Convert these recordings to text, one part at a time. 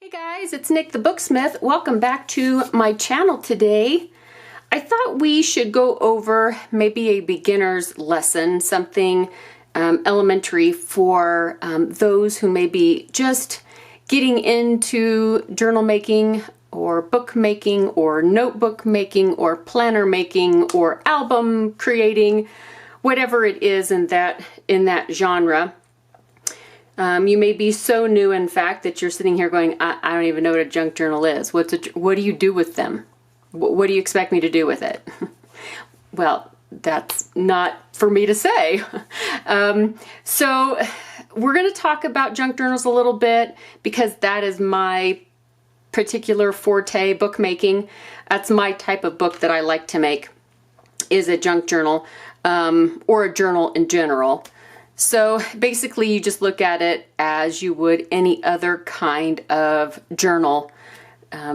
Hey guys, it's Nick the Booksmith. Welcome back to my channel today. I thought we should go over maybe a beginner's lesson, something elementary for those who may be just getting into journal making or book making or notebook making or planner making or album creating, whatever it is in that genre. You may be so new, in fact, that you're sitting here going, I don't even know what a junk journal is. What do you do with them? What do you expect me to do with it? Well, that's not for me to say. So we're going to talk about junk journals a little bit because that is my particular forte, bookmaking. That's my type of book that I like to make, is a junk journal or a journal in general. So basically you just look at it as you would any other kind of journal,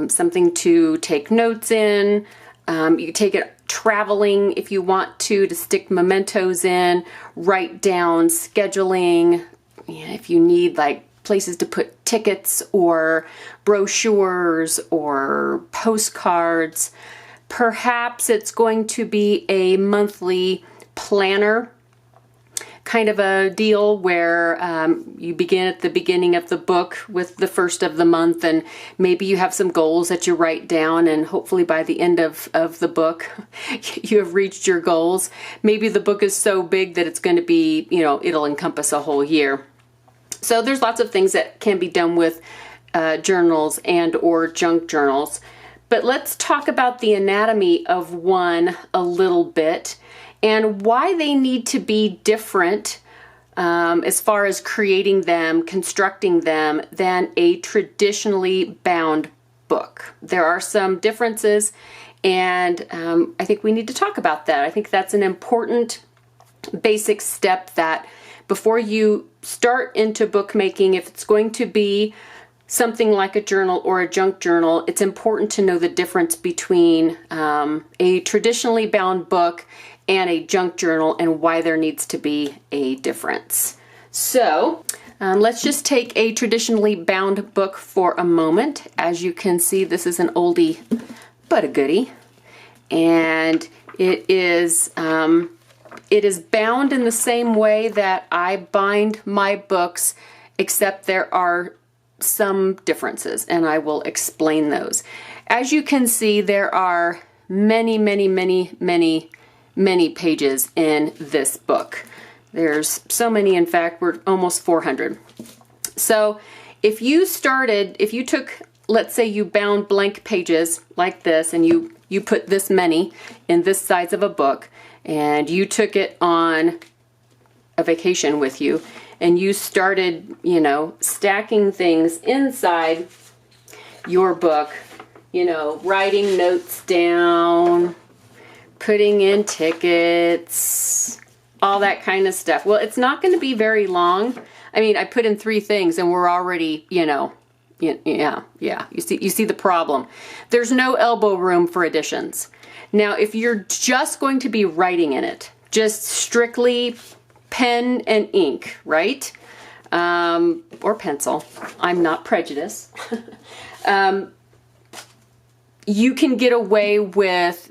something to take notes in. You can take it traveling if you want to stick mementos in, write down, scheduling, if you need like places to put tickets or brochures or postcards. Perhaps it's going to be a monthly planner kind of a deal where you begin at the beginning of the book with the first of the month, and maybe you have some goals that you write down, and hopefully by the end of the book you have reached your goals. Maybe the book is so big that it's going to be, it'll encompass a whole year. So there's lots of things that can be done with journals and or junk journals. But let's talk about the anatomy of one a little bit, and why they need to be different as far as creating them, constructing them, than a traditionally bound book. There are some differences, and I think we need to talk about that. I think that's an important basic step, that before you start into bookmaking, if it's going to be something like a journal or a junk journal, it's important to know the difference between a traditionally bound book and a junk journal, and why there needs to be a difference. So let's just take a traditionally bound book for a moment. As you can see, this is an oldie but a goodie, and it is bound in the same way that I bind my books, except there are some differences, and I will explain those. As you can see, there are many pages in this book. There's so many, in fact, we're almost 400. So if you took, let's say you bound blank pages like this, and you put this many in this size of a book, and you took it on a vacation with you, and you started, stacking things inside your book, writing notes down, putting in tickets, all that kind of stuff. Well, it's not going to be very long. I mean, I put in 3 things and we're already, you see the problem. There's no elbow room for additions. Now, if you're just going to be writing in it, just strictly pen and ink, right? Or pencil. I'm not prejudiced. You can get away with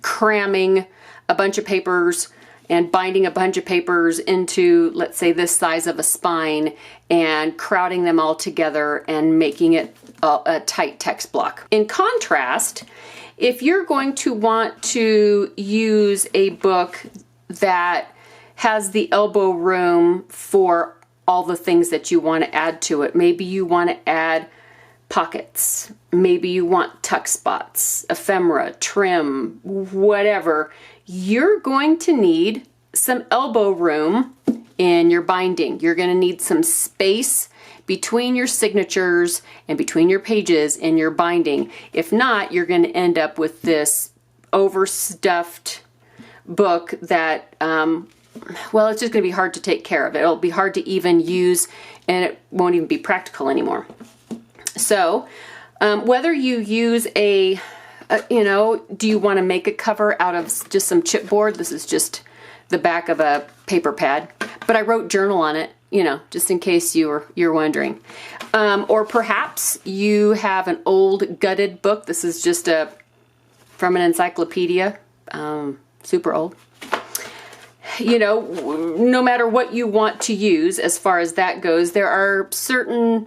cramming a bunch of papers and binding a bunch of papers into, let's say, this size of a spine, and crowding them all together and making it a tight text block. In contrast, if you're going to want to use a book that has the elbow room for all the things that you want to add to it, maybe you want to add pockets, maybe you want tuck spots, ephemera, trim, whatever, you're going to need some elbow room in your binding. You're going to need some space between your signatures and between your pages in your binding. If not, you're going to end up with this overstuffed book that, well, it's just going to be hard to take care of. It'll be hard to even use, and it won't even be practical anymore. So whether you use do you want to make a cover out of just some chipboard? This is just the back of a paper pad, but I wrote journal on it, just in case you're wondering. Or perhaps you have an old gutted book. This is just from an encyclopedia, super old. No matter what you want to use as far as that goes, there are certain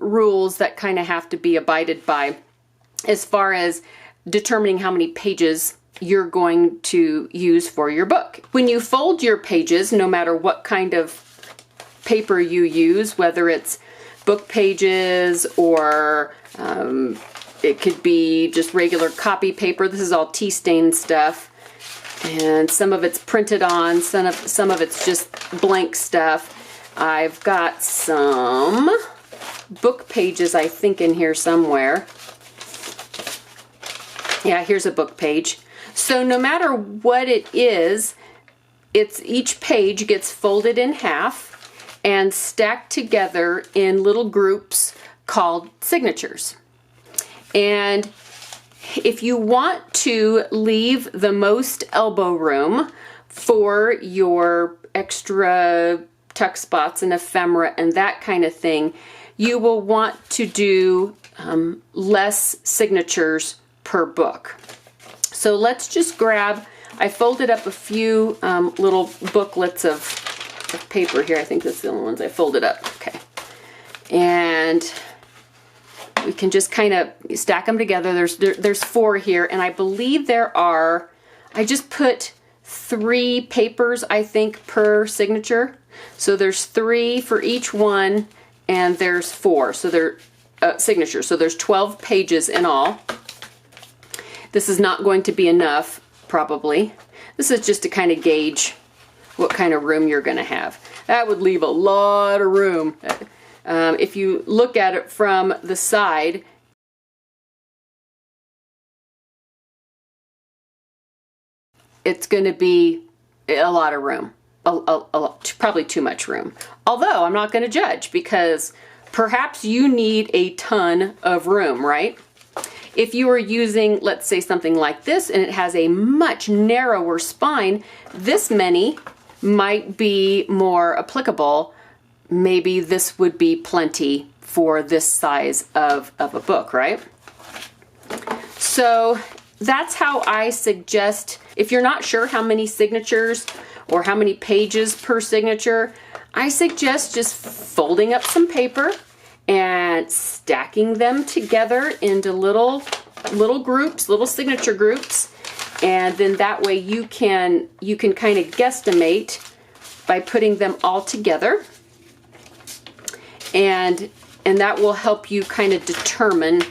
rules that kind of have to be abided by as far as determining how many pages you're going to use for your book. When you fold your pages, no matter what kind of paper you use, whether it's book pages or it could be just regular copy paper. This is all tea stain stuff. And some of it's printed on, some of it's just blank stuff. I've got some book pages, I think, in here somewhere. Yeah, here's a book page. So no matter what it is, each page gets folded in half and stacked together in little groups called signatures. And if you want to leave the most elbow room for your extra tuck spots and ephemera and that kind of thing, you will want to do less signatures per book. So let's just grab, I folded up a few little booklets of paper here. I think that's the only ones I folded up. Okay. And we can just kind of stack them together. There's 4 here, and I believe I just put 3 papers, I think, per signature. So there's 3 for each one, and there's 4. So they're signatures. So there's 12 pages in all. This is not going to be enough, probably. This is just to kind of gauge what kind of room you're going to have. That would leave a lot of room. If you look at it from the side, it's going to be a lot of room, probably too much room. Although I'm not going to judge, because perhaps you need a ton of room, right? If you are using, let's say, something like this, and it has a much narrower spine, this many might be more applicable. Maybe this would be plenty for this size of a book, right? So that's how I suggest, if you're not sure how many signatures or how many pages per signature, I suggest just folding up some paper and stacking them together into little groups, little signature groups, and then that way you can kind of guesstimate by putting them all together, and that will help you kind of determine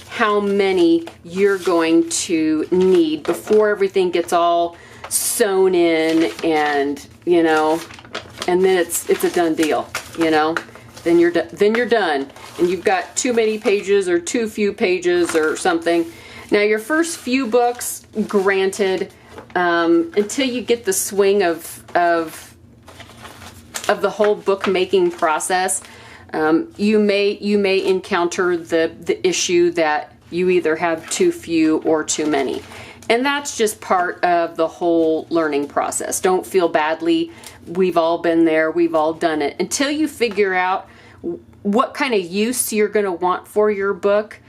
how many you're going to need before everything gets all sewn in, and and then it's a done deal, Then you're done, and you've got too many pages or too few pages or something. Now your first few books, granted, until you get the swing of the whole book making process, you may encounter the issue that you either have too few or too many. And that's just part of the whole learning process. Don't feel badly. We've all been there. We've all done it. Until you figure out what kind of use you're going to want for your book.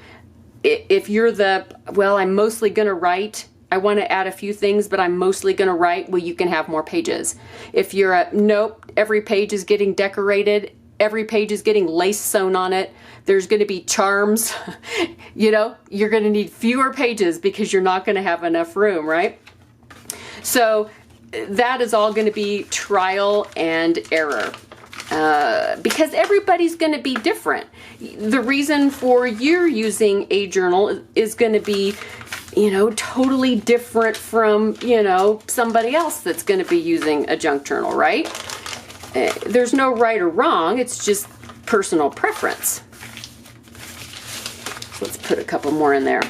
If you're I'm mostly going to write, I want to add a few things, but I'm mostly going to write, well, you can have more pages. If you're nope, every page is getting decorated, every page is getting lace sewn on it, there's going to be charms, you're going to need fewer pages because you're not going to have enough room, right? So that is all going to be trial and error. Because everybody's going to be different. The reason for you using a journal is going to be, totally different from, somebody else that's going to be using a junk journal, right? There's no right or wrong. It's just personal preference. Let's put a couple more in there.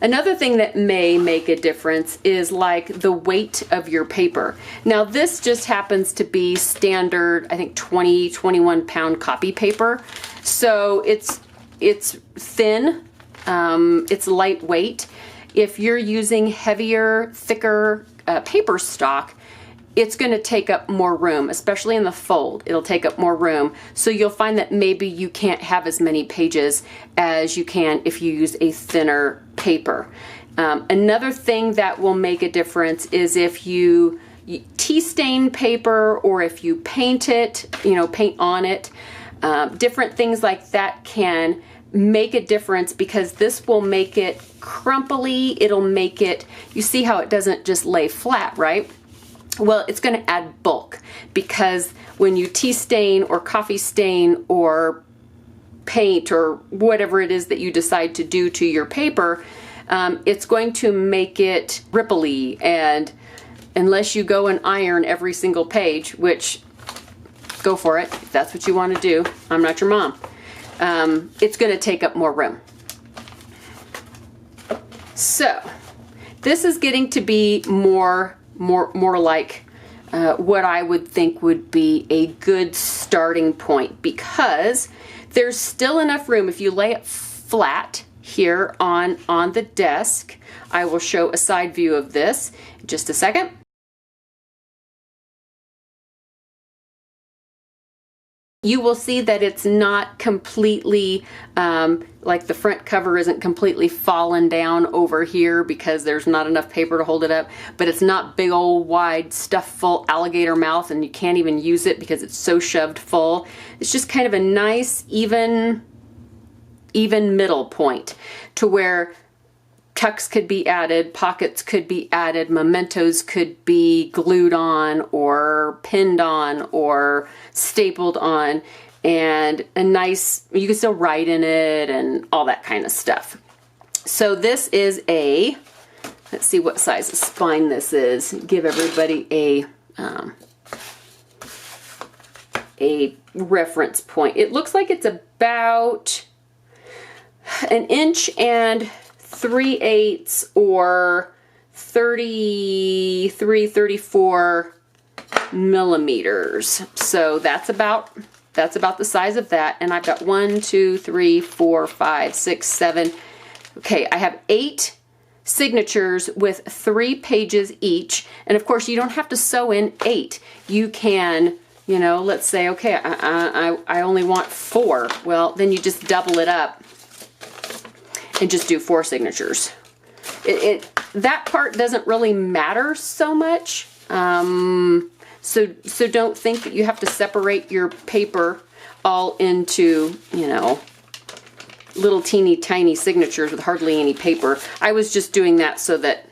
Another thing that may make a difference is like the weight of your paper. Now this just happens to be standard, I think 21 pound copy paper. So it's thin, it's lightweight. If you're using heavier, thicker paper stock, it's going to take up more room, especially in the fold. It'll take up more room. So you'll find that maybe you can't have as many pages as you can if you use a thinner paper. Another thing that will make a difference is if you tea stain paper, or if you paint it, paint on it. Different things like that can make a difference, because this will make it crumply. It'll make it, you see how it doesn't just lay flat, right? Well, it's going to add bulk, because when you tea stain or coffee stain or paint or whatever it is that you decide to do to your paper, it's going to make it ripply, and unless you go and iron every single page, which, go for it if that's what you want to do, I'm not your mom, it's going to take up more room. So this is getting to be more like what I would think would be a good starting point, because there's still enough room. If you lay it flat here on the desk, I will show a side view of this in just a second. You will see that it's not completely, like the front cover isn't completely fallen down over here because there's not enough paper to hold it up, but it's not big old wide stuffed full alligator mouth and you can't even use it because it's so shoved full. It's just kind of a nice, even middle point to where tucks could be added, pockets could be added, mementos could be glued on or pinned on or stapled on, and a nice, you can still write in it and all that kind of stuff. So this is a, let's see what size of spine this is, give everybody a reference point. It looks like it's about 1 inch and 3/8 or 34 millimeters. So that's about the size of that. And I've got 1, 2, 3, 4, 5, 6, 7. Okay, I have 8 signatures with 3 pages each. And of course, you don't have to sew in 8. You can, let's say, okay, I only want 4. Well, then you just double it up and just do 4 signatures. That part doesn't really matter so much. So don't think that you have to separate your paper all into, little teeny tiny signatures with hardly any paper. I was just doing that so that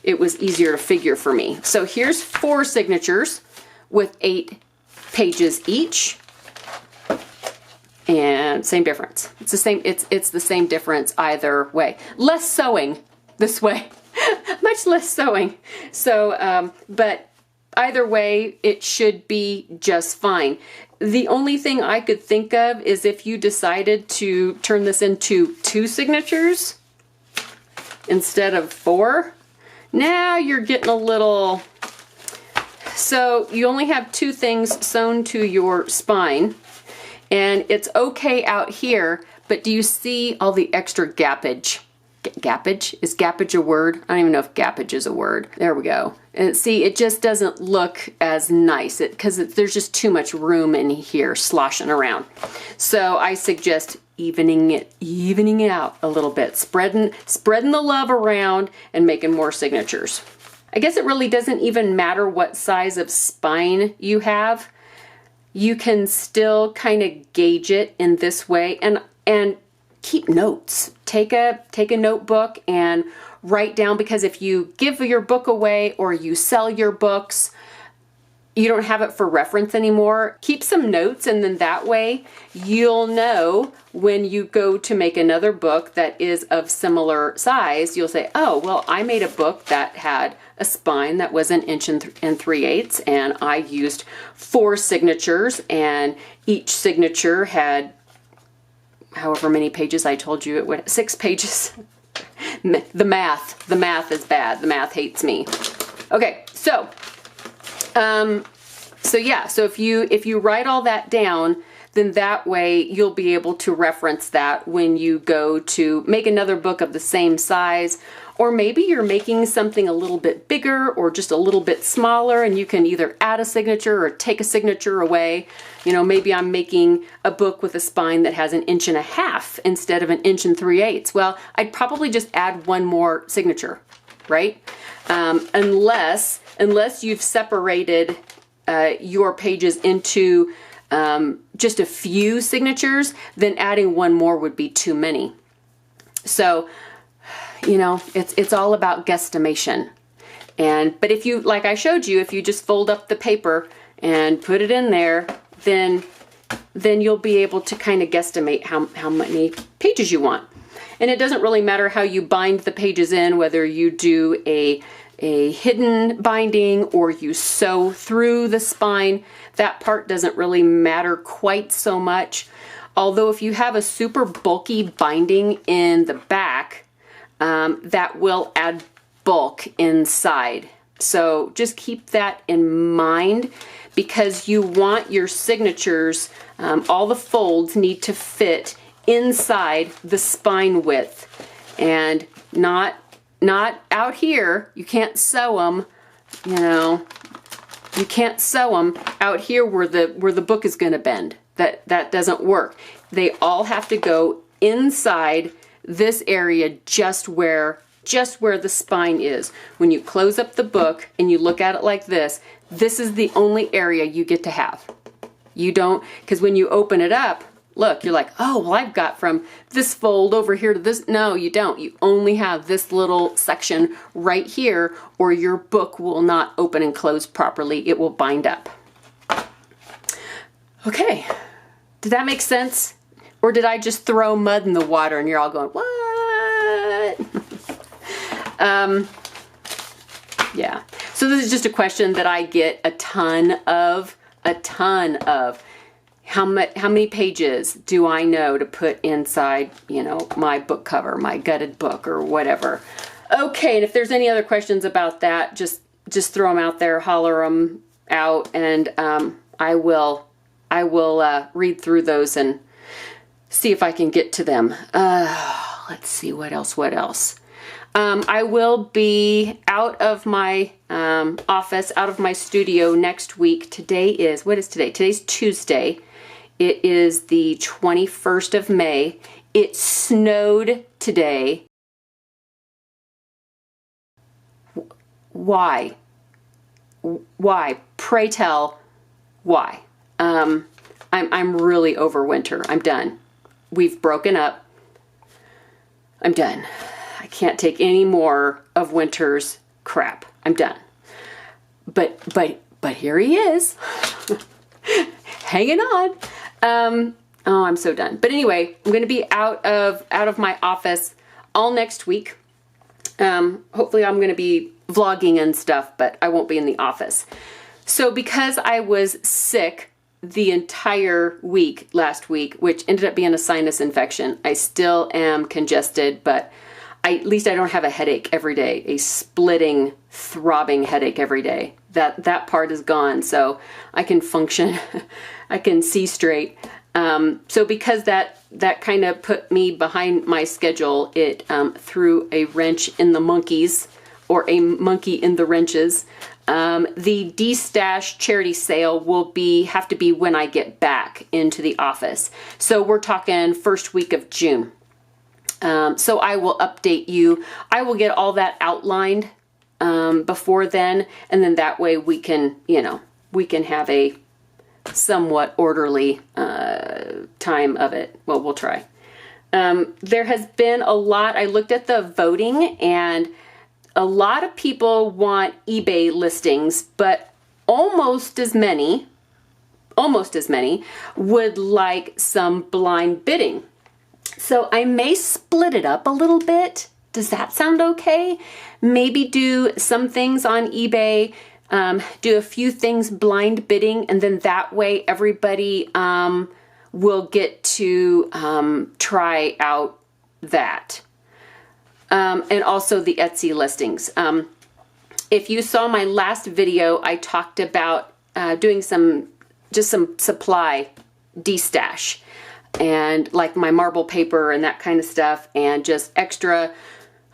it was easier to figure for me. So here's 4 signatures with 8 pages each. And same difference. It's the same. It's the same difference either way. Less sewing this way, much less sewing. So, but either way, it should be just fine. The only thing I could think of is if you decided to turn this into 2 signatures instead of 4. Now you're getting a little. So you only have 2 things sewn to your spine. And it's okay out here, but do you see all the extra gappage? Gappage? Is gappage a word? I don't even know if gappage is a word. There we go. And see, it just doesn't look as nice because there's just too much room in here sloshing around. So I suggest evening it out a little bit, spreading the love around and making more signatures. I guess it really doesn't even matter what size of spine you have. You can still kind of gauge it in this way and keep notes. Take a notebook and write down, because if you give your book away or you sell your books, you don't have it for reference anymore. Keep some notes, and then that way you'll know when you go to make another book that is of similar size, you'll say, oh, well, I made a book that had a spine that was 1 inch and 3/8, and I used 4 signatures, and each signature had however many pages I told you it would, 6 pages. The math is bad. The math hates me. Okay, so yeah, so if you write all that down, then that way you'll be able to reference that when you go to make another book of the same size, Or maybe you're making something a little bit bigger or just a little bit smaller, and you can either add a signature or take a signature away. You know, maybe I'm making a book with a spine that has 1.5 inches instead of 1 3/8. Well, I'd probably just add one more signature, right? Unless you've separated your pages into just a few signatures, then adding one more would be too many. So, you know, it's all about guesstimation. But if you, like I showed you, if you just fold up the paper and put it in there, then you'll be able to kind of guesstimate how many pages you want. And it doesn't really matter how you bind the pages in, whether you do a hidden binding or you sew through the spine. That part doesn't really matter quite so much. Although if you have a super bulky binding in the back, that will add bulk inside. So just keep that in mind, because you want your signatures, all the folds need to fit inside the spine width, and not out here. You can't sew them, you know, you can't sew them out here where the book is going to bend. That doesn't work. They all have to go inside this area, just where the spine is. When you close up the book and you look at it like this is the only area you get to have. You don't, because when you open it up, look, you're like, oh, well, I've got from this fold over here to this. No, you don't. You only have this little section right here, or your book will not open and close properly. It will bind up. Okay, did that make sense? Or did I just throw mud in the water and you're all going, what? Yeah. So this is just a question that I get a ton of. How many pages do I know to put inside, you know, my book cover, my gutted book, or whatever? Okay, and if there's any other questions about that, just throw them out there, holler them out, and I will read through those and see if I can get to them. Let's see, what else? I will be out of my office, out of my studio next week. What is today? Today's Tuesday. It is the 21st of May. It snowed today. Why? Pray tell, why? I'm really over winter. I'm done. We've broken up. I'm done. I can't take any more of winter's crap. I'm done. But here he is, hanging on. Oh, I'm so done. But anyway, I'm going to be out of my office all next week. Hopefully I'm going to be vlogging and stuff, but I won't be in the office. So because I was sick the entire week last week, which ended up being a sinus infection, I still am congested, but at least I don't have a headache every day, a splitting, throbbing headache every day. That part is gone, so I can function. I can see straight. So because that kind of put me behind my schedule, it threw a wrench in the monkeys, or a monkey in the wrenches. The D-Stash charity sale will have to be when I get back into the office. So we're talking first week of June. So I will update you. I will get all that outlined before then, and then that way we can have a somewhat orderly time of it. Well, we'll try. There has been a lot. I looked at the voting, and a lot of people want eBay listings, but almost as many would like some blind bidding. So I may split it up a little bit. Does that sound okay? Maybe do some things on eBay, do a few things blind bidding, and then that way everybody will get to try out that. And also the Etsy listings. If you saw my last video, I talked about doing some supply de-stash, and like my marble paper and that kind of stuff, and just extra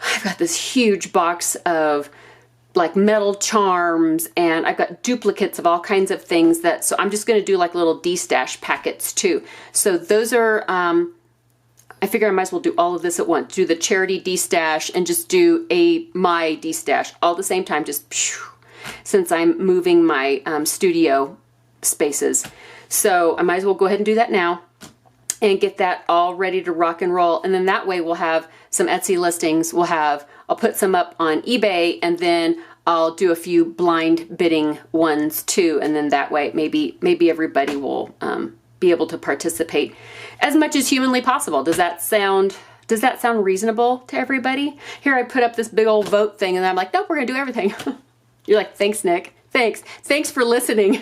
I've got this huge box of like metal charms, and I've got duplicates of all kinds of things so I'm just going to do like little D-stash packets too. So those are, I figure I might as well do all of this at once. Do the charity D-stash and just do my D-stash all at the same time, just since I'm moving my studio spaces. So I might as well go ahead and do that now and get that all ready to rock and roll. And then that way we'll have some Etsy listings. I'll put some up on eBay, and then I'll do a few blind bidding ones too. And then that way maybe everybody will be able to participate as much as humanly possible. Does that sound reasonable to everybody? Here I put up this big old vote thing, and I'm like, nope, we're gonna do everything. You're like, thanks, Nick. Thanks for listening.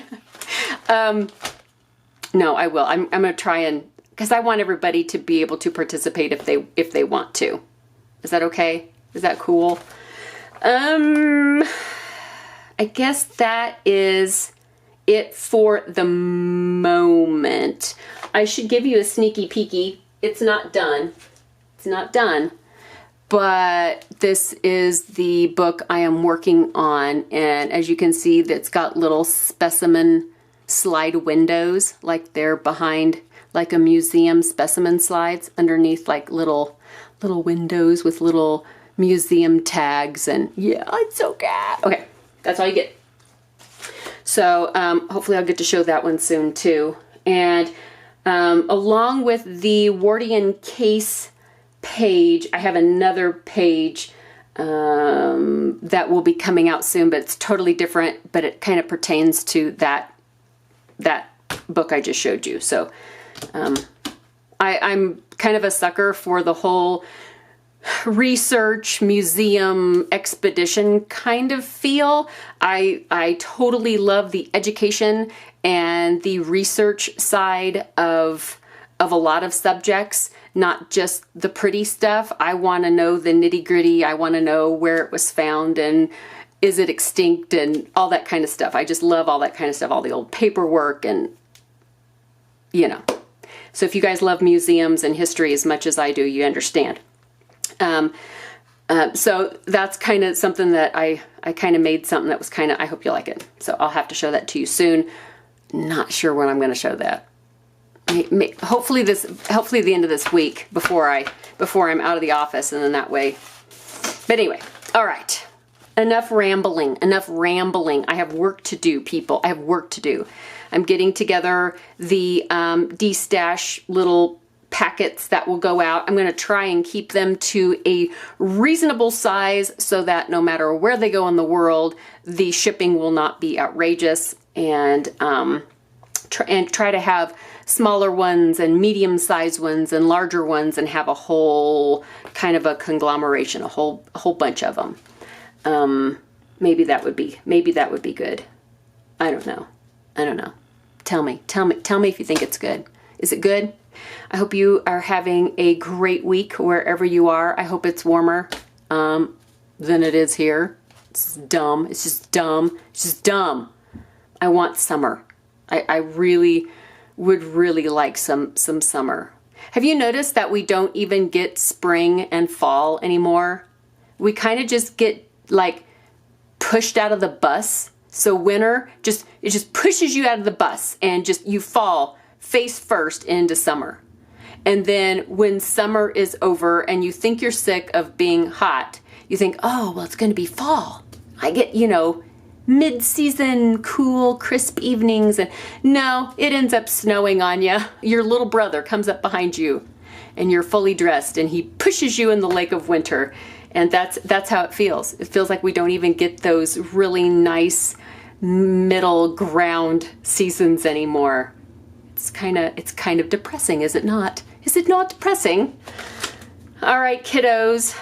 No, I will. I'm gonna try and, because I want everybody to be able to participate if they want to. Is that okay? Is that cool? I guess that is it for the moment. I should give you a sneaky peeky. It's not done. It's not done. But this is the book I am working on. And as you can see, it's got little specimen slide windows, like they're behind like a museum specimen slides underneath like little windows with little museum tags, and yeah, it's so good. Okay, that's all you get. So hopefully I'll get to show that one soon too. And along with the Wardian case page, I have another page that will be coming out soon, but it's totally different, but it kind of pertains to that book I just showed you. So I'm kind of a sucker for the whole research museum expedition kind of feel. I totally love the education and the research side of a lot of subjects, not just the pretty stuff. I want to know the nitty-gritty. I want to know where it was found and is it extinct and all that kind of stuff. I just love all that kind of stuff, all the old paperwork and, you know. So if you guys love museums and history as much as I do, you understand. So that's kind of something that I kind of made something that was kind of, I hope you like it. So I'll have to show that to you soon. Not sure when I'm going to show that. Hopefully the end of this week before I'm out of the office, and then that way. But anyway, all right. Enough rambling. I have work to do, people. I have work to do. I'm getting together the D-stash little packets that will go out. I'm going to try and keep them to a reasonable size so that no matter where they go in the world, the shipping will not be outrageous, and try to have smaller ones and medium-sized ones and larger ones, and have a whole kind of a conglomeration, a whole bunch of them. Maybe that would be good. I don't know. Tell me if you think it's good. Is it good? I hope you are having a great week wherever you are. I hope it's warmer than it is here. It's dumb. It's just dumb. I want summer. I really would really like some summer. Have you noticed that we don't even get spring and fall anymore? We kind of just get like pushed out of the bus. So winter it just pushes you out of the bus, and just you fall face first into summer. And then when summer is over and you think you're sick of being hot, you think, oh, well, it's going to be fall. I get, mid-season, cool, crisp evenings. And no, it ends up snowing on you. Your little brother comes up behind you and you're fully dressed and he pushes you in the lake of winter. And that's how it feels. It feels like we don't even get those really nice middle ground seasons anymore. It's kind of depressing, is it not? Is it not depressing? All right, kiddos.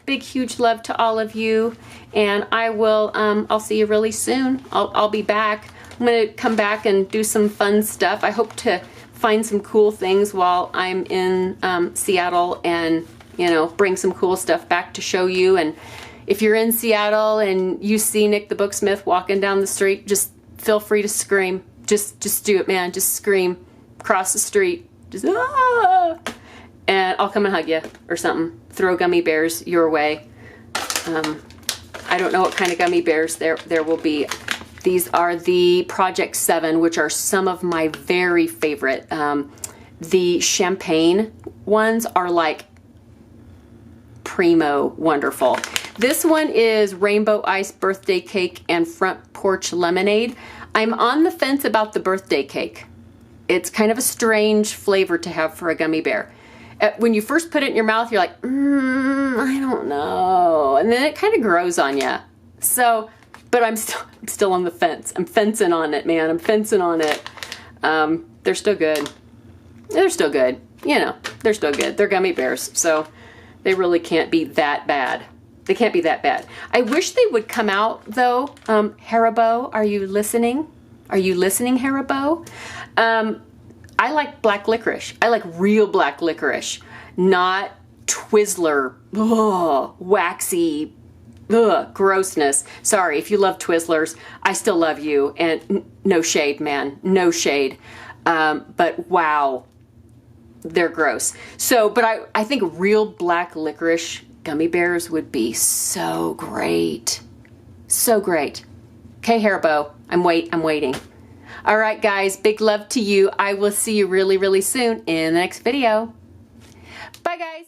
Big, huge love to all of you. And I will, I'll see you really soon. I'll be back. I'm going to come back and do some fun stuff. I hope to find some cool things while I'm in Seattle, and, bring some cool stuff back to show you. And if you're in Seattle and you see Nick the Booksmith walking down the street, just feel free to scream. Just do it, man. Just scream. Cross the street. Just, ah! and I'll come and hug you or something. Throw gummy bears your way. I don't know what kind of gummy bears there will be. These are the Project 7, which are some of my very favorite. The champagne ones are like primo wonderful. This one is Rainbow Ice Birthday Cake and Front Porch Lemonade. I'm on the fence about the birthday cake. It's kind of a strange flavor to have for a gummy bear. When you first put it in your mouth, you're like, I don't know. And then it kind of grows on you. So, but I'm still on the fence. I'm fencing on it, man. I'm fencing on it. They're still good. They're still good. You know, they're still good. They're gummy bears. So they really can't be that bad. They can't be that bad. I wish they would come out though. Haribo, are you listening? Are you listening, Haribo? I like black licorice. I like real black licorice, not Twizzler, waxy, grossness. Sorry, if you love Twizzlers, I still love you, and no shade, man, no shade. But wow, they're gross. So, but I think real black licorice gummy bears would be so great. So great. Okay, Haribo, I'm waiting. All right, guys, big love to you. I will see you really, really soon in the next video. Bye, guys.